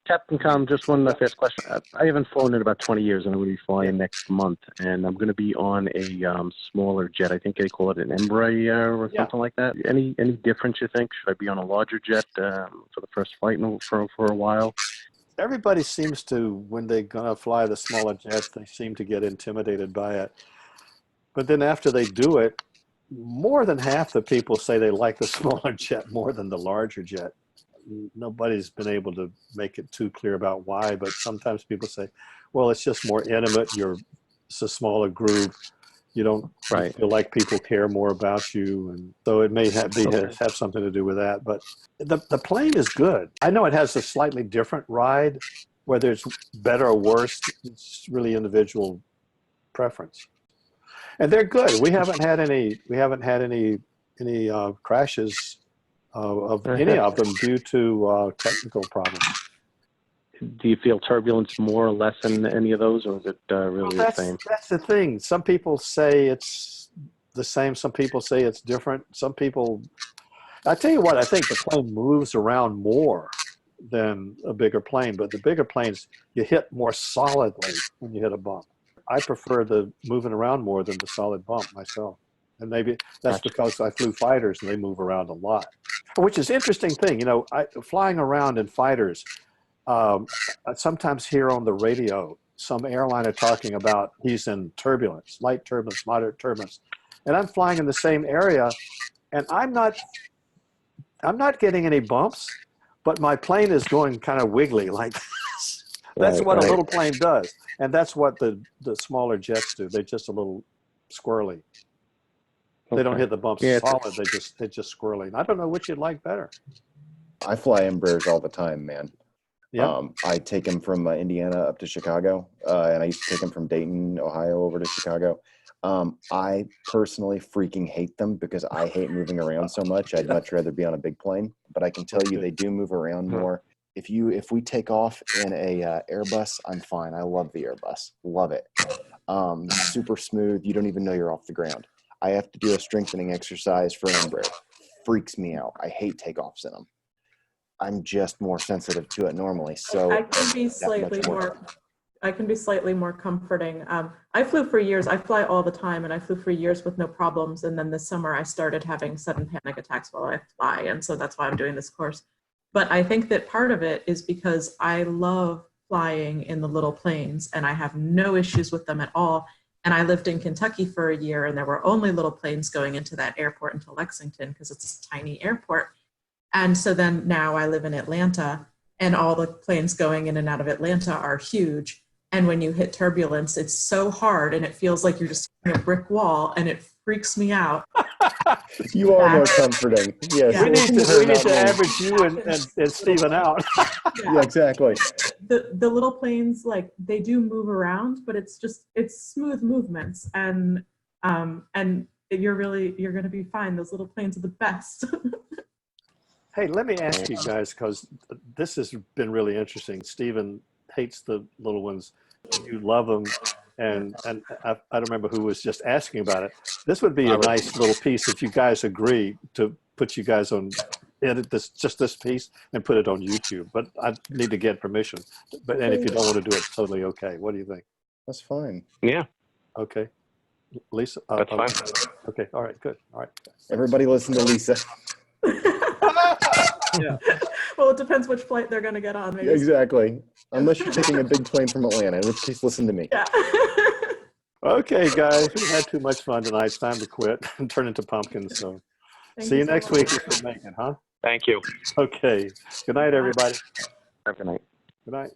Captain Com, just one last question. I haven't flown in about 20 years, and I'm going to be flying next month, and I'm going to be on a smaller jet. I think they call it an Embraer or something like that. Any difference, you think? Should I be on a larger jet for the first flight for a while? Everybody seems to, when they're going to fly the smaller jets, they seem to get intimidated by it. But then after they do it, more than half the people say they like the smaller jet more than the larger jet. Nobody's been able to make it too clear about why, but sometimes people say, well, it's just more intimate. It's a smaller group. You don't feel like people care more about you. And so it may have something to do with that. But the plane is good. I know it has a slightly different ride, whether it's better or worse. It's really individual preference. And they're good. We haven't had any crashes of any of them due to technical problems. Do you feel turbulence more or less in any of those, or is it really the same? That's the thing. Some people say it's the same. Some people say it's different. Some people, I tell you what, I think the plane moves around more than a bigger plane, but the bigger planes, you hit more solidly when you hit a bump. I prefer the moving around more than the solid bump myself. And maybe that's because I flew fighters and they move around a lot, which is an interesting thing. You know, flying around in fighters, I sometimes hear on the radio some airliner talking about he's in turbulence, light turbulence, moderate turbulence. And I'm flying in the same area and I'm not getting any bumps, but my plane is going kind of wiggly like this. That's what a little plane does. And that's what the smaller jets do. They're just a little squirrely. They don't hit the bumps solid. They're just squirrely. And I don't know which you'd like better. I fly Embraers all the time, man. Yeah. I take them from Indiana up to Chicago, and I used to take them from Dayton, Ohio, over to Chicago. I personally freaking hate them because I hate moving around so much. I'd much rather be on a big plane. But I can tell you, they do move around more. If we take off in a Airbus, I'm fine. I love the Airbus. Love it. Super smooth. You don't even know you're off the ground. I have to do a strengthening exercise for an Embraer. Freaks me out. I hate takeoffs in them. I'm just more sensitive to it normally. So I can be slightly more comforting. I flew for years. I fly all the time, and I flew for years with no problems. And then this summer, I started having sudden panic attacks while I fly, and so that's why I'm doing this course. But I think that part of it is because I love flying in the little planes, and I have no issues with them at all. And I lived in Kentucky for a year, and there were only little planes going into that airport into Lexington because it's a tiny airport. And so then now I live in Atlanta, and all the planes going in and out of Atlanta are huge. And when you hit turbulence, it's so hard, and it feels like you're just hitting a brick wall, and it freaks me out. You are more comforting. Yes. Yeah. We need to average you and Stephen out. Yeah, exactly. The little planes, like, they do move around, but it's smooth movements, and you're going to be fine. Those little planes are the best. Hey, let me ask you guys, because this has been really interesting. Stephen hates the little ones. You love them. And I don't remember who was just asking about it. This would be a nice little piece if you guys agree to put you guys on, edit this piece and put it on YouTube. But I need to get permission. And if you don't want to do it, it's totally okay. What do you think? That's fine. Yeah. Okay. Lisa? That's fine. Okay. All right. Good. All right. Everybody listen to Lisa. Yeah. Well, it depends which flight they're going to get on. Maybe. Exactly. Unless you're taking a big plane from Atlanta, in which case, listen to me. Yeah. Okay, guys, we had too much fun tonight. It's time to quit and turn into pumpkins. So, see you next week if you make it, huh? Thank you. Okay. Good night, everybody. Good night. Good night.